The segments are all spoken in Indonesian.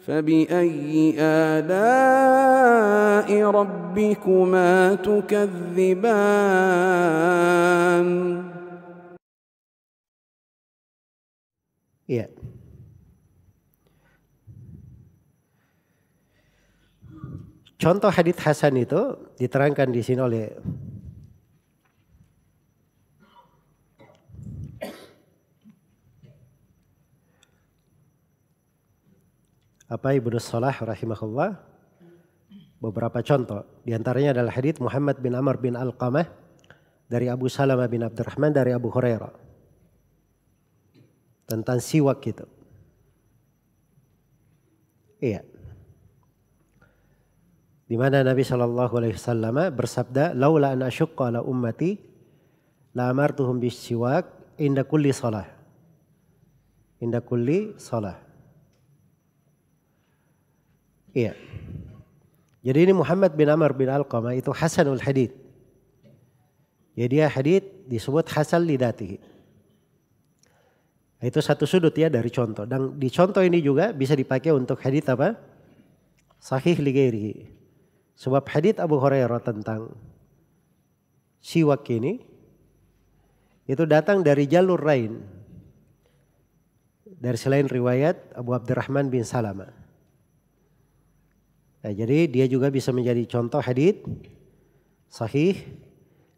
فبأي آلاء ربكما تكذبان. Iya. Contoh hadits hasan itu diterangkan di sini oleh Ibnu Salah rahimahullah. Beberapa contoh, di antaranya adalah hadits Muhammad bin Amr bin Alqamah dari Abu Salamah bin Abdurrahman dari Abu Hurairah tentang siwak itu. Iya. Di mana Nabi SAW bersabda, "Laula an asyqa ala ummati la amartuhum bis-siwak inda kulli shalah." Inda kulli shalah. Iya. Jadi ini Muhammad bin Amr bin Alqamah itu hasanul hadits. Jadi dia hadits disebut hasan lidatihi. Itu satu sudut ya dari contoh. Dan di contoh ini juga bisa dipakai untuk hadits apa? Sahih li ghairihi. Sebab hadits Abu Hurairah tentang siwak ini itu datang dari jalur lain. Dari selain riwayat Abu Abdurrahman bin Salamah. Nah, jadi dia juga bisa menjadi contoh hadits sahih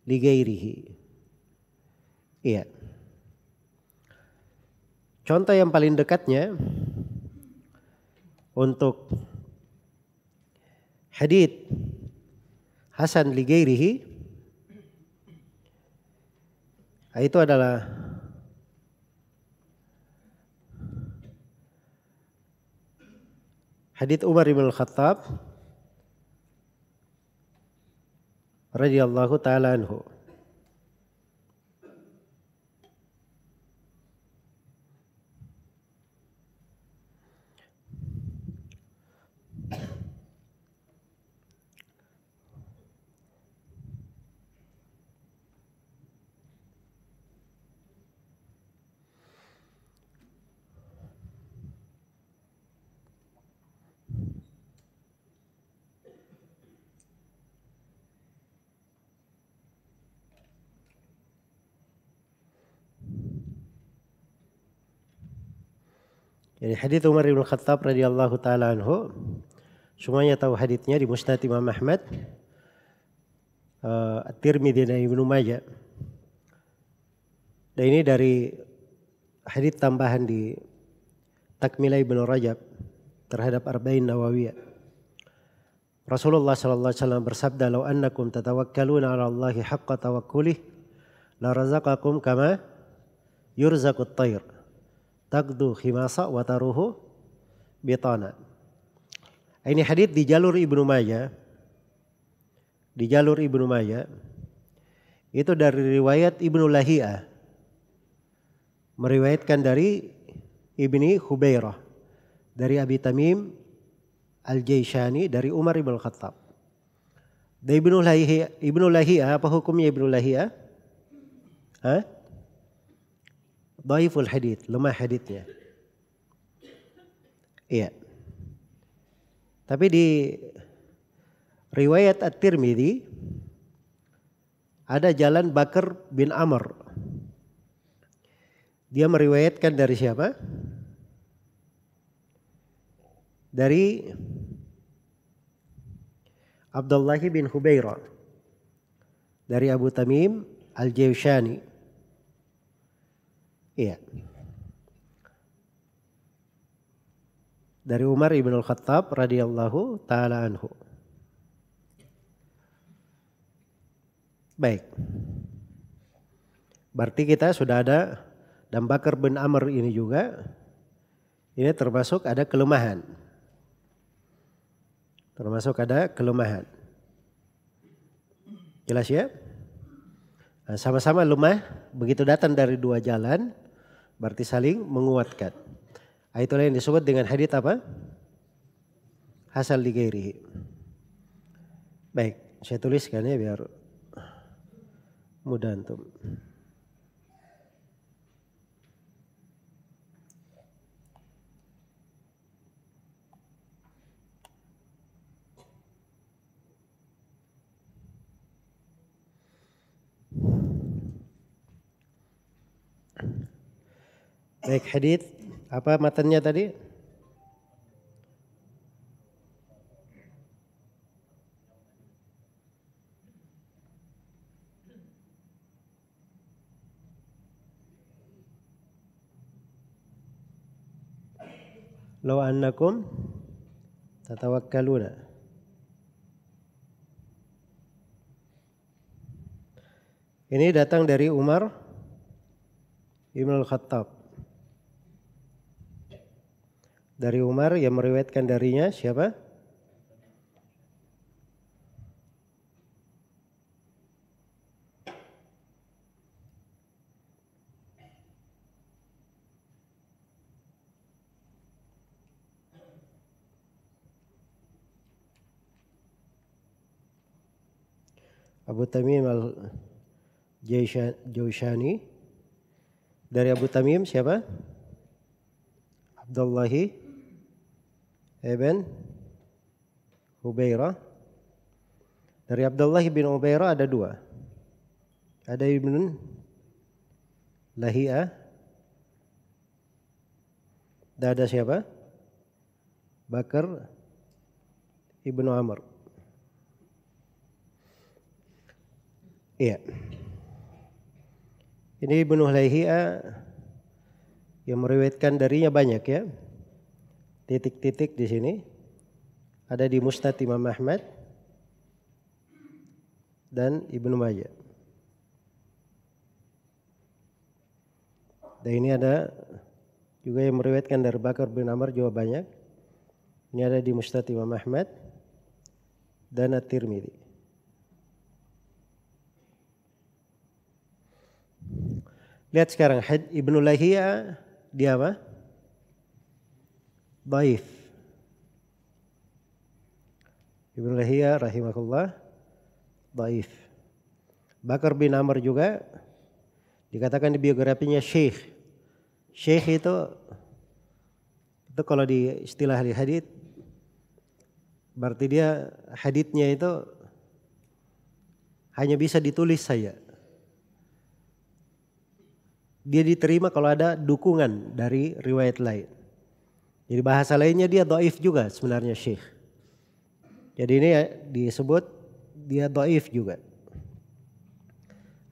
li ghairihi. Iya. Contoh yang paling dekatnya untuk hadits hasan li ghairihi itu adalah hadits Umar bin Al-Khattab radhiyallahu taala anhu. Jadi hadits Umar bin Khattab radhiyallahu taala anhu, semuanya tahu haditsnya di Musnad Imam Ahmad, At-Tirmidzi dan Ibnu Majah. Dan ini dari hadits tambahan di Takmilah Ibnu Rajab terhadap Arba'in Nawawiyah. Rasulullah sallallahu alaihi wasallam bersabda, "Lau annakum tatawakkaluna 'ala Allahi haqqa tawakkulih la razaqakum kama yurzaqut tayr. Taqdu khimasa wa taruhu bitana." Ini hadits di jalur Ibnu Majah. Di jalur Ibnu Majah itu dari riwayat Ibnu Lahiyah, meriwayatkan dari Ibni Hubairah dari Abi Tamim Al-Jaishani dari Umar bin Khattab. Dari Ibnu Lahiyah, apa hukumnya Ibnu Lahiyah? Dhaiful hadits, lemah haditsnya. Iya. Tapi di riwayat At-Tirmidzi ada jalan Bakar bin Amr. Dia meriwayatkan dari siapa? Dari Abdullah bin Hubairah dari Abu Tamim Al-Jaishani. Iya. Dari Umar ibn Al-Khattab radhiyallahu taala anhu. Baik. Berarti kita sudah ada, dan Bakar bin Amr ini juga ini termasuk ada kelemahan. Termasuk ada kelemahan. Jelas ya? Nah, sama-sama lemah, begitu datang dari dua jalan, berarti saling menguatkan. Itulah yang disebut dengan hadits apa? Hasan li ghairihi. Baik, saya tuliskan ya biar mudah antum. Baik, hadits apa matanya tadi? Law annakum tatawakkaluna. Ini datang dari Umar Ibn al-Khattab. Dari Umar yang meriwayatkan darinya siapa? Abu Tamim al-Jaushani. Dari Abu Tamim siapa? Abdullah ibn Hubairah. Dari Abdullah bin Hubairah ada dua. Ada Ibn Lahia. Dan ada siapa? Bakar Ibnu Amr. Iya. Ini Ibnu Lahia yang meriwayatkan darinya banyak ya. Titik-titik di sini. Ada di Musnad Imam Ahmad dan Ibnu Majah. Dan ini ada juga yang meriwayatkan dari Bakar bin Amr juga banyak. Ini ada di Musnad Imam Ahmad dan At-Tirmidzi. Lihat sekarang Ibnu Lahia dia apa? Dhaif. Ibnu Lahia rahimahullah dhaif. Bakar bin Amr juga dikatakan di biografinya syekh. Syekh itu kalau di istilah ahli hadits berarti dia haditsnya itu hanya bisa ditulis saja. Dia diterima kalau ada dukungan dari riwayat lain. Jadi bahasa lainnya dia dhaif juga sebenarnya syekh. Jadi ini disebut dia dhaif juga.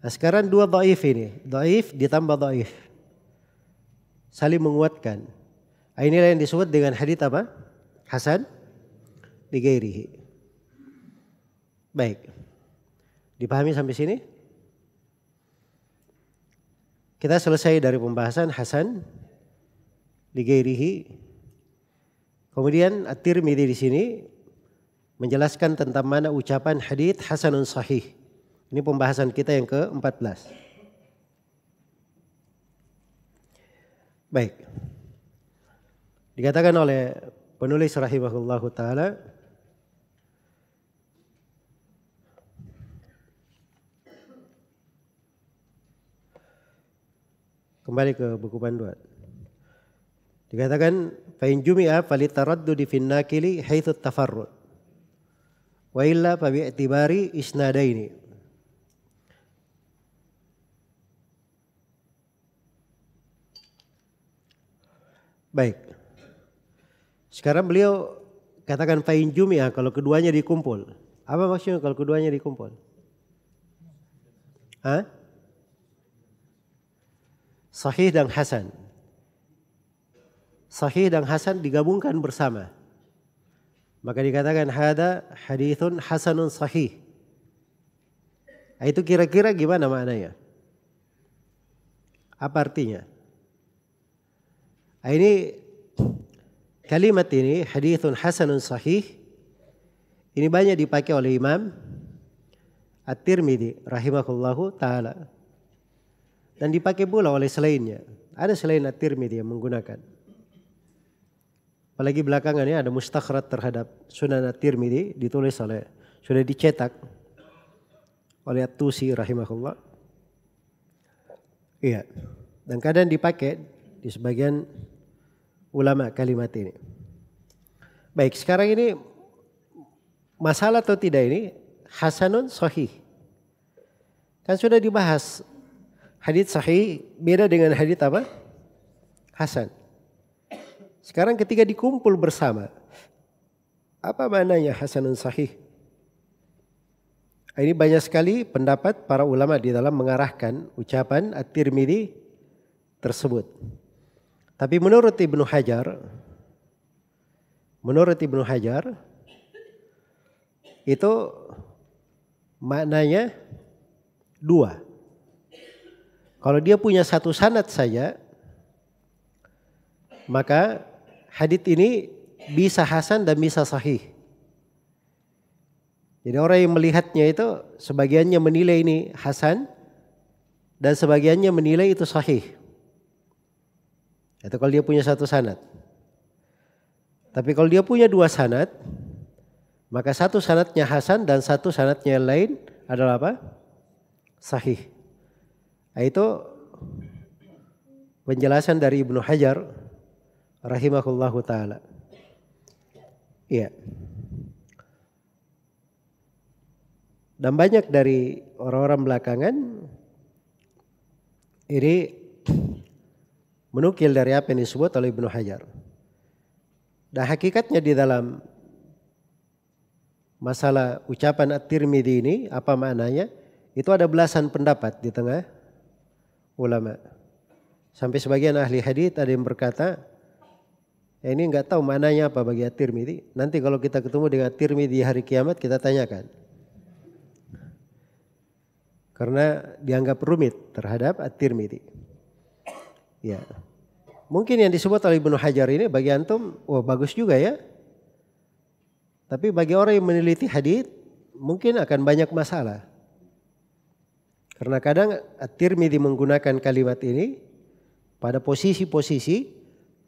Nah sekarang dua dhaif ini. Dhaif ditambah dhaif. Saling menguatkan. Nah, inilah yang disebut dengan hadits apa? Hasan li ghairihi. Baik. Dipahami sampai sini? Kita selesai dari pembahasan Hasan li ghairihi. Kemudian At-Tirmidzi di sini menjelaskan tentang mana ucapan hadits hasanun sahih. Ini pembahasan kita yang ke-14. Baik. Dikatakan oleh penulis rahimahullahu taala kembali ke buku panduan. Dikatakan fa in jumi'a falitaraddudi fin nakili haitsu tafarrud. Wa illa fa bi'tibari isnadaini. Baik. Sekarang beliau katakan fa in jumi'a kalau keduanya dikumpul. Apa maksudnya kalau keduanya dikumpul? Hah? Sahih dan hasan. Sahih dan hasan digabungkan bersama. Maka dikatakan hada hadithun hasanun sahih. Itu kira-kira gimana maknanya? Apa artinya? Ini kalimat ini hadithun hasanun sahih. Ini banyak dipakai oleh Imam At-Tirmidzi rahimahullahu taala. Dan dipakai pula oleh selainnya. Ada selain At-Tirmidzi yang menggunakan. Apalagi belakangan ini ada mustakhraj terhadap Sunan At-Tirmidzi ditulis oleh, sudah dicetak oleh At-Tusi rahimahullah. Iya. Dan kadang dipakai di sebagian ulama kalimat ini. Baik, sekarang ini masalah atau tidak ini hasanun sahih. Kan sudah dibahas. Hadits sahih beda dengan hadits apa? hasan. Sekarang ketika dikumpul bersama, apa maknanya hasanun sahih? Ini banyak sekali pendapat para ulama di dalam mengarahkan ucapan At-Tirmidzi tersebut. Tapi menurut Ibnu Hajar itu maknanya dua. Kalau dia punya satu sanad saja, maka hadits ini bisa hasan dan bisa sahih. Jadi orang yang melihatnya itu sebagiannya menilai ini hasan dan sebagiannya menilai itu sahih. Itu kalau dia punya satu sanad. Tapi kalau dia punya dua sanad, maka satu sanadnya hasan dan satu sanadnya yang lain adalah apa? Sahih. Itu penjelasan dari Ibnu Hajar rahimahullahu taala. Iya. Dan banyak dari orang-orang belakangan ini menukil dari apa yang disebut oleh Ibnu Hajar. Dan hakikatnya di dalam masalah ucapan At-Tirmidzi ini apa maknanya? Itu ada belasan pendapat di tengah ulama. Sampai sebagian ahli hadits ada yang berkata, ini enggak tahu maknanya apa bagi At-Tirmidzi. Nanti kalau kita ketemu dengan At-Tirmidzi di hari kiamat kita tanyakan. Karena dianggap rumit terhadap At-Tirmidzi. Ya. Mungkin yang disebut oleh Ibnu Hajar ini bagi antum, wah bagus juga ya. Tapi bagi orang yang meneliti hadits mungkin akan banyak masalah. Karena kadang At-Tirmidzi menggunakan kalimat ini pada posisi-posisi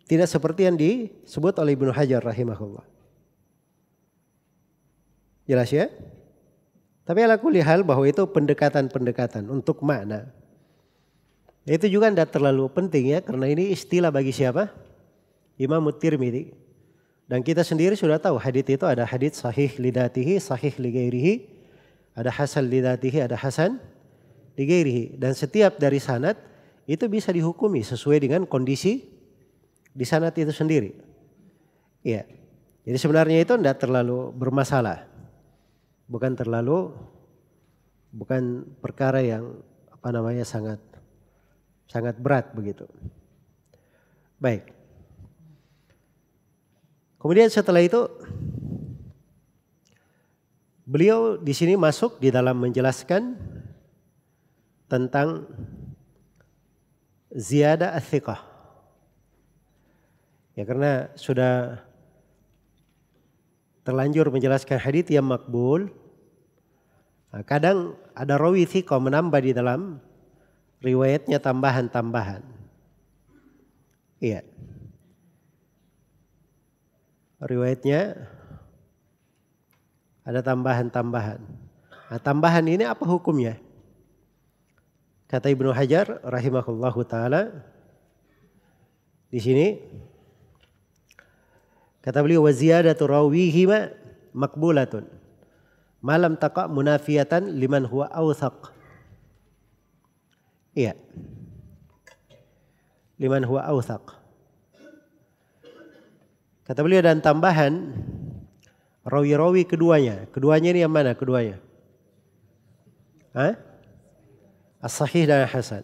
tidak seperti yang disebut oleh Ibnu Hajar rahimahullah. Jelas ya? Tapi ala kulli hal bahwa itu pendekatan-pendekatan untuk makna. Itu juga tidak terlalu penting ya, karena ini istilah bagi siapa? Imam At-Tirmidzi. Dan kita sendiri sudah tahu hadits itu ada hadits sahih lidatihi, sahih lighairihi, ada hasan lidatihi, ada hasan lighairihi. Dan setiap dari sanad itu bisa dihukumi sesuai dengan kondisi di sanad itu sendiri. Iya. Jadi sebenarnya itu tidak terlalu bermasalah. Bukan perkara yang sangat berat begitu. Baik. Kemudian setelah itu beliau di sini masuk di dalam menjelaskan tentang ziyadah ats-tsiqah. Ya karena sudah terlanjur menjelaskan hadits yang makbul. Nah, kadang ada rawi thiqah menambah di dalam riwayatnya tambahan-tambahan. Iya. Riwayatnya ada tambahan-tambahan. Nah, tambahan ini apa hukumnya? Kata Ibnu Hajar rahimahullahu taala di sini kata beliau wa ziyadatu rawihima makbulatun malam taqa munafiyatan liman huwa awthaq. Iya. Liman huwa awthaq. Kata beliau dan tambahan rawi-rawi keduanya. Keduanya ini yang mana keduanya? As-sahih dan hasan.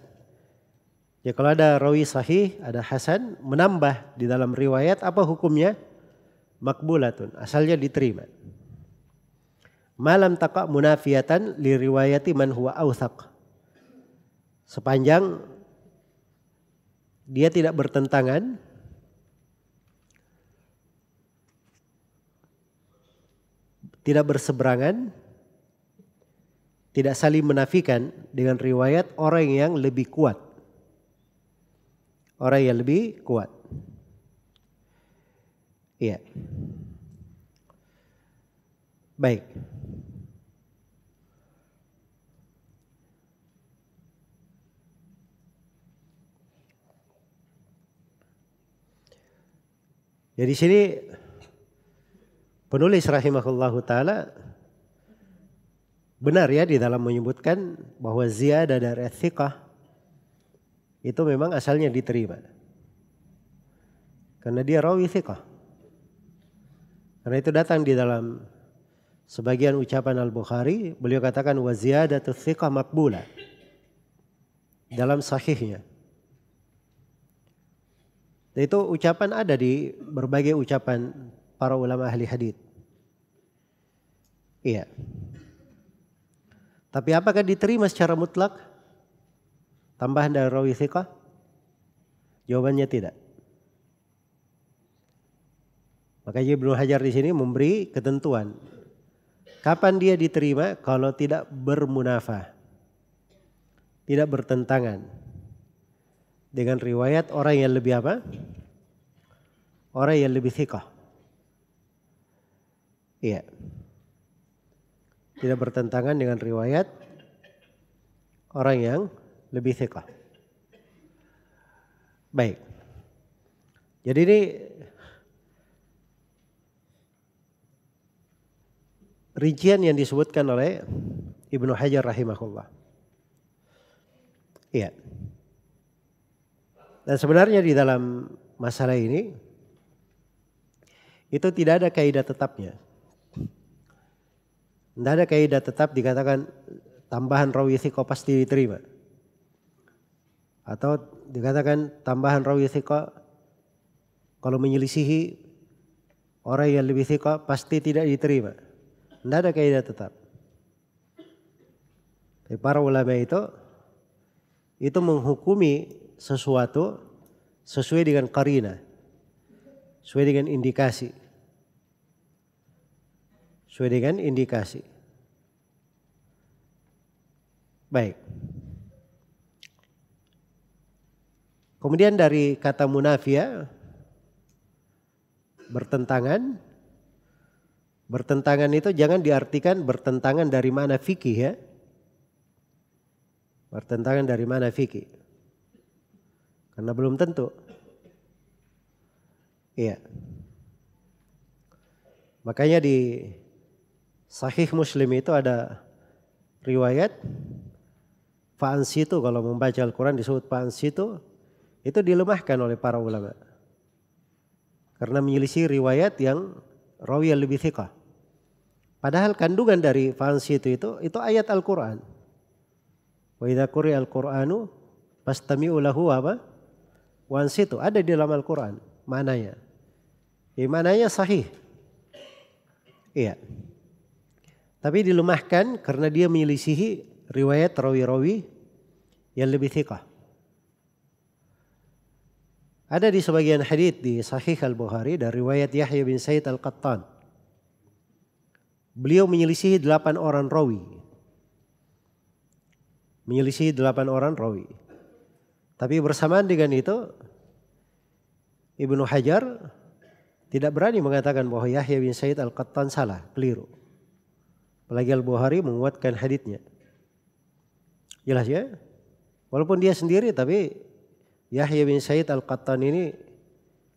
Ya kalau ada rawi sahih, ada hasan, menambah di dalam riwayat apa hukumnya? Makbulatun, asalnya diterima. Malam taqa munafiyatan li riwayati man huwa awthaq. Sepanjang dia tidak bertentangan tidak berseberangan, tidak saling menafikan dengan riwayat orang yang lebih kuat. Orang yang lebih kuat. Iya. Baik. Jadi sini penulis rahimahullahu taala benar ya di dalam menyebutkan bahwa ziyadah dari ats-tsiqah itu memang asalnya diterima. karena dia rawi thiqah. Karena itu datang di dalam sebagian ucapan Al-Bukhari, beliau katakan wa ziyadatu thiqah maqbula dalam sahihnya. Dan itu ucapan ada di berbagai ucapan para ulama ahli hadits. Iya. Tapi apakah diterima secara mutlak tambahan dari rawi thiqah? Jawabannya tidak. Makanya Ibnu Hajar di sini memberi ketentuan. Kapan dia diterima? Kalau tidak bermunafah. Tidak bertentangan dengan riwayat orang yang lebih apa? Orang yang lebih thiqah. Iya. Tidak bertentangan dengan riwayat orang yang lebih thiqah. Baik. Jadi ini rincian yang disebutkan oleh Ibnu Hajar rahimahullah. Iya. Dan sebenarnya di dalam masalah ini itu tidak ada kaidah tetapnya. Tidak ada kaidah tetap dikatakan tambahan rawi thiqah pasti diterima. Atau dikatakan tambahan rawi thiqah kalau menyelisihi orang yang lebih thiqah pasti tidak diterima. Tidak ada kaidah tetap. Tapi para ulama itu menghukumi sesuatu sesuai dengan qarina, sesuai dengan indikasi. Sesuai dengan indikasi. Baik. Kemudian dari kata munafia, bertentangan. Bertentangan itu jangan diartikan bertentangan dari mana fikih ya. Bertentangan dari mana fikih. Karena belum tentu. Iya. Makanya di Sahih Muslim itu ada riwayat fa'ansitu, kalau membaca Al-Quran disebut fa'ansitu, itu dilemahkan oleh para ulama. Karena menyelisih riwayat yang rawi yang lebih thiqah. Padahal kandungan dari fa'ansitu itu ayat Al-Quran. Wa idza quri'a al-Qur'anu fastami'u lahu apa? Wa'ansitu, ada di dalam Al-Quran maknanya. Maknanya sahih. Iya. Tapi dilemahkan karena dia menyelisihi riwayat rawi-rawi yang lebih thiqah. Ada di sebagian hadits di Sahih Al-Bukhari dari riwayat Yahya bin Sa'id Al-Qattan. Beliau menyelisihi 8 orang rawi. Menyelisihi 8 orang rawi. Tapi bersamaan dengan itu Ibnu Hajar tidak berani mengatakan bahwa Yahya bin Sa'id Al-Qattan salah, keliru. Apalagi Al-Bukhari menguatkan haditsnya. Jelas ya? Walaupun dia sendiri tapi Yahya bin Sa'id Al-Qattan ini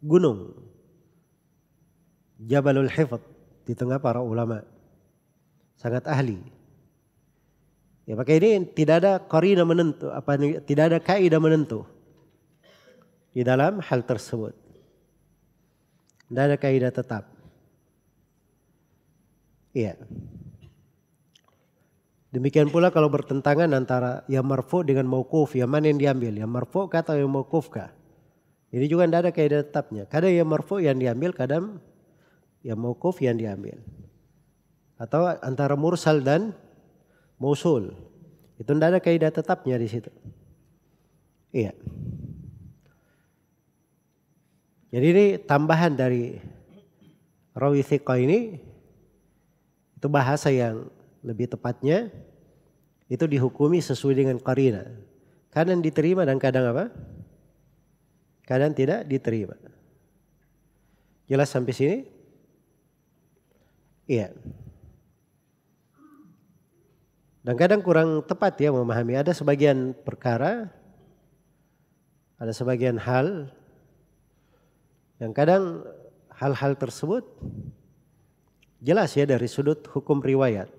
gunung. Jabalul Hifdz di tengah para ulama. Sangat ahli. Ya, maka ini tidak ada qarina menentu, tidak ada kaidah menentu di dalam hal tersebut. Tidak ada kaidah tetap. Iya. Demikian pula kalau bertentangan antara yang marfu dengan mauquf, yang mana yang diambil? Yang marfu kah atau yang mauquf kah? Ini juga tidak ada kaidah tetapnya. Kadang yang marfu yang diambil, kadang yang mauquf yang diambil. Atau antara mursal dan mausul. Itu tidak ada kaidah tetapnya di situ. Iya. Jadi ini tambahan dari rawi thiqah ini, itu bahasa yang lebih tepatnya itu dihukumi sesuai dengan qarina. Kadang diterima dan kadang apa? Kadang tidak diterima. Jelas sampai sini? Iya. Dan kadang kurang tepat ya memahami. Ada sebagian perkara, ada sebagian hal yang kadang hal-hal tersebut jelas ya dari sudut hukum riwayat.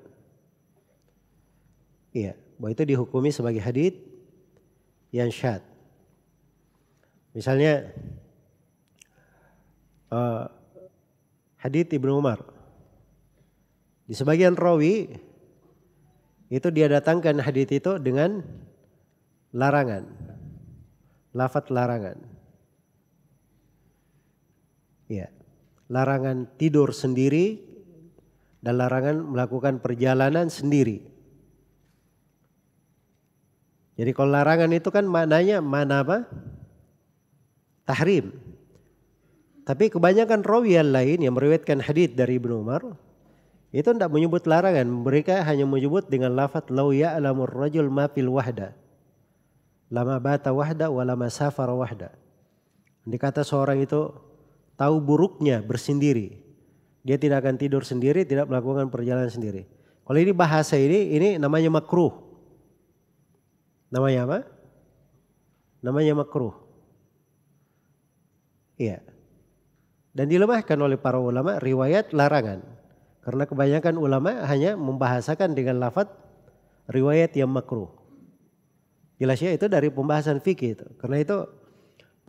Iya, bahwa itu dihukumi sebagai hadits yang syadz. Misalnya hadits Ibnu Umar. Di sebagian rawi itu dia datangkan hadits itu dengan larangan, lafaz larangan. Ya, larangan tidur sendiri dan larangan melakukan perjalanan sendiri. Jadi kalau larangan itu kan maknanya mana apa? Tahrim. Tapi kebanyakan rawi yang lain yang meriwayatkan hadits dari Ibnu Umar itu tidak menyebut larangan. Mereka hanya menyebut dengan lafaz lau ya'lamur rajul ma fil wahda. Lama bata wahda wa lama safara wahda. Dikata seorang itu tahu buruknya bersendiri. Dia tidak akan tidur sendiri, tidak melakukan perjalanan sendiri. Kalau ini bahasa ini namanya makruh. Namanya apa? Namanya makruh. Iya. Dan dilemahkan oleh para ulama riwayat larangan. Karena kebanyakan ulama hanya membahasakan dengan lafaz riwayat yang makruh. Jelas ya, itu dari pembahasan fikih itu. Karena itu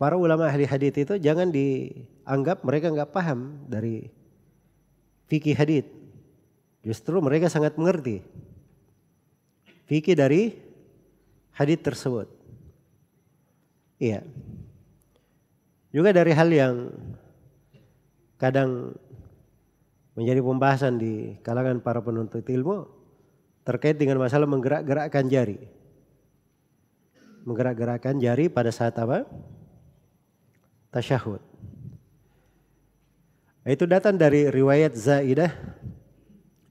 para ulama ahli hadits itu jangan dianggap mereka nggak paham dari fikih hadits. Justru mereka sangat mengerti fikih dari hadits tersebut. Iya. Juga dari hal yang kadang menjadi pembahasan di kalangan para penuntut ilmu terkait dengan masalah menggerak-gerakkan jari. Menggerak-gerakkan jari pada saat apa? Tasyahud. Itu datang dari riwayat Zaidah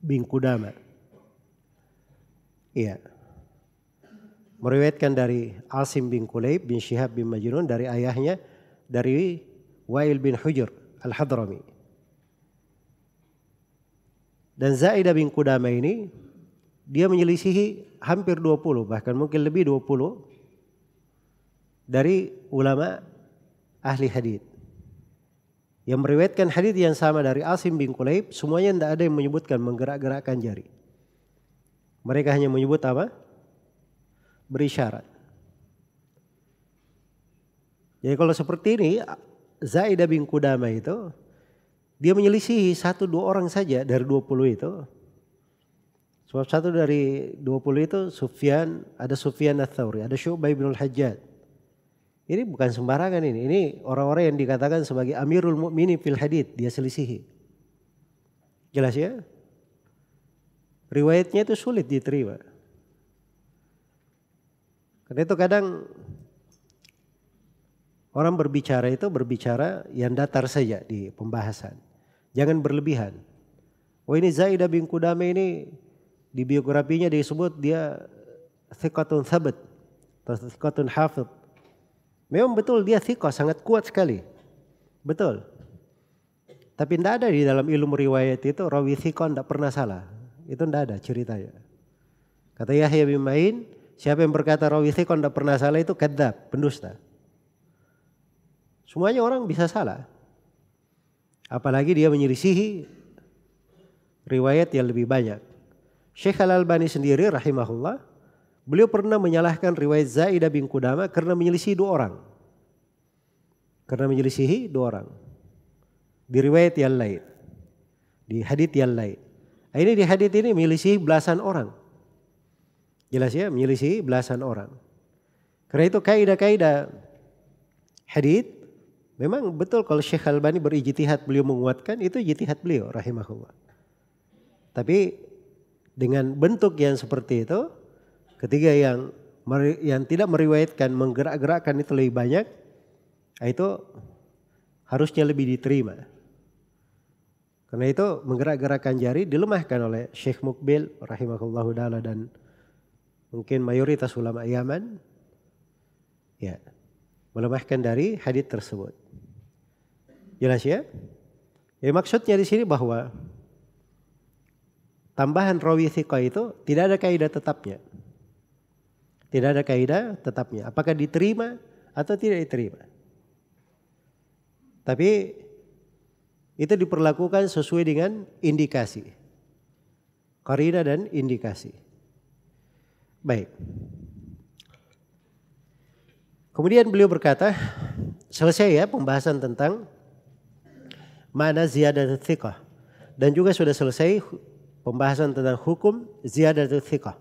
bin Qudamah. Iya. Meriwayatkan dari Asim bin Kulayb bin Syihab bin Majnun dari ayahnya dari Wa'il bin Hujr Al-Hadrami. Dan Zaidah bin Qudamah ini dia menyelisihi hampir 20 bahkan mungkin lebih 20 dari ulama ahli hadits. Yang meriwayatkan hadits yang sama dari Asim bin Kulayb semuanya tidak ada yang menyebutkan menggerak-gerakkan jari. Mereka hanya menyebut apa? Berisyarat. Jadi kalau seperti ini Zaidah bin Qudamah itu dia menyelisihi 1-2 orang saja dari 20 itu. Sebab satu dari 20 itu Sufyan, ada Sufyan Ats-Tsauri, ada Syu'bah bin Al-Hajjaj. Ini bukan sembarangan ini. Ini orang-orang yang dikatakan sebagai Amirul Mukminin fil hadits, dia selisihi. Jelas ya? Riwayatnya itu sulit diterima. Karena itu kadang orang berbicara itu berbicara yang datar saja di pembahasan. Jangan berlebihan. Oh ini Zaidah bin Qudamah ini di biografinya disebut dia thiqatun thabat atau thiqatun hafidh. Memang betul dia thiqah sangat kuat sekali. Betul. Tapi tidak ada di dalam ilmu riwayat itu rawi thiqah tidak pernah salah. Itu tidak ada ceritanya. Kata Yahya bin Ma'in, siapa yang berkata rawi thiqah tidak pernah salah itu kadzab, pendusta. Semuanya orang bisa salah. Apalagi dia menyelisihi riwayat yang lebih banyak. Syekh Al-Albani sendiri rahimahullah, beliau pernah menyalahkan riwayat Zaidah bin Qudamah karena menyelisihi 2 orang. Karena menyelisihi 2 orang. Di riwayat yang lain. Di hadits yang lain. Ini di hadits ini menyelisihi belasan orang. Jelas ya, menyelisihi belasan orang. Karena itu kaidah-kaidah hadits memang betul kalau Syekh Al-Albani berijtihad beliau menguatkan itu ijtihad beliau rahimahullah. Tapi dengan bentuk yang seperti itu, ketiga yang tidak meriwayatkan menggerak-gerakkan itu lebih banyak, itu harusnya lebih diterima. Karena itu menggerak-gerakkan jari dilemahkan oleh Syekh Muqbil rahimahullahu ta'ala dan mungkin mayoritas ulama Yaman, ya, melemahkan dari hadits tersebut. Jelas ya? Jadi maksudnya di sini bahwa tambahan rawi thiqah itu tidak ada kaidah tetapnya. Tidak ada kaidah tetapnya. Apakah diterima atau tidak diterima. Tapi itu diperlakukan sesuai dengan indikasi. Qarinah dan indikasi. Baik. Kemudian beliau berkata, selesai ya pembahasan tentang makna ziyadatut thiqah. Dan juga sudah selesai pembahasan tentang hukum ziyadatut thiqah.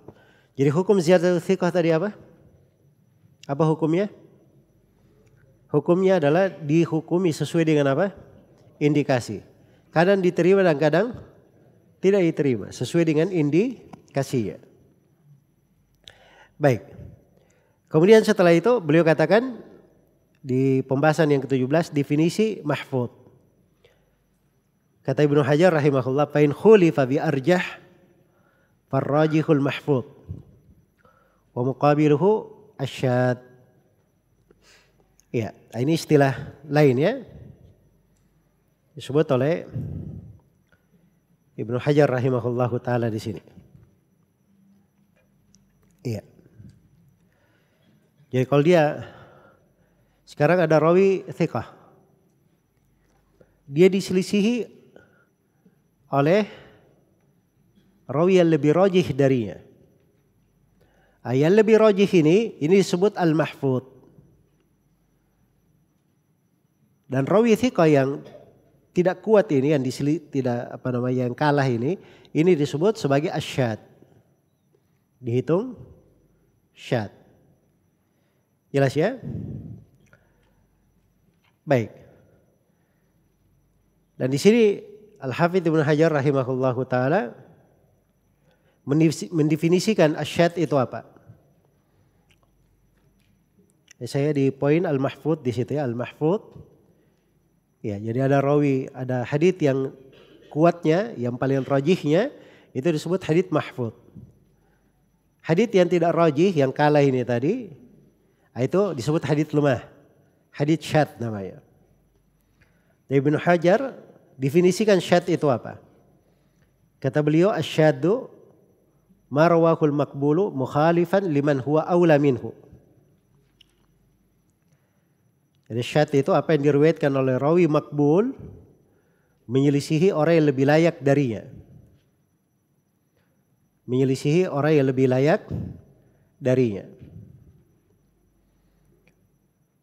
Jadi hukum ziyadatut thiqah tadi apa? Apa hukumnya? Hukumnya adalah dihukumi sesuai dengan apa? Indikasi. Kadang diterima dan kadang tidak diterima sesuai dengan indikasinya. Baik. Kemudian setelah itu beliau katakan di pembahasan yang ke-17 definisi mahfudz. Kata Ibnu Hajar rahimahullah, "Fa in khulifa bi arjah farrajihul mahfudz wa muqabiluhu asyad." Ya, ini istilah lain ya. Disebut oleh Ibnu Hajar rahimahullahu taala di sini. Iya. Jadi kalau dia sekarang ada rawi thiqah, dia diselisihi oleh rawi yang lebih rajih darinya. Yang lebih rajih ini disebut al-mahfudz. Dan rawi thiqah yang tidak kuat ini, yang yang kalah ini disebut sebagai asyad. Dihitung syad. Jelas ya? Baik. Dan di sini Al-Hafidz Ibnu Hajar rahimahullahu taala mendefinisikan asyad itu apa? Saya di poin al-mahfudz di situ ya, al-mahfudz. Ya, jadi ada rawi, ada hadits yang kuatnya, yang paling rajihnya itu disebut hadits mahfudz. Hadits yang tidak rajih, yang kalah ini tadi, itu disebut hadits lemah, hadits syadz namanya. Ibnu Hajar definisikan syadz itu apa? Kata beliau, asyaddu ma rawahul maqbulu mukhalifan liman huwa aula minhu. Jadi syadz itu apa yang diriwayatkan oleh rawi makbul menyelisihi orang yang lebih layak darinya. Menyelisihi orang yang lebih layak darinya.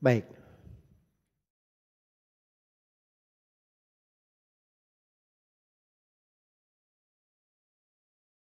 Baik.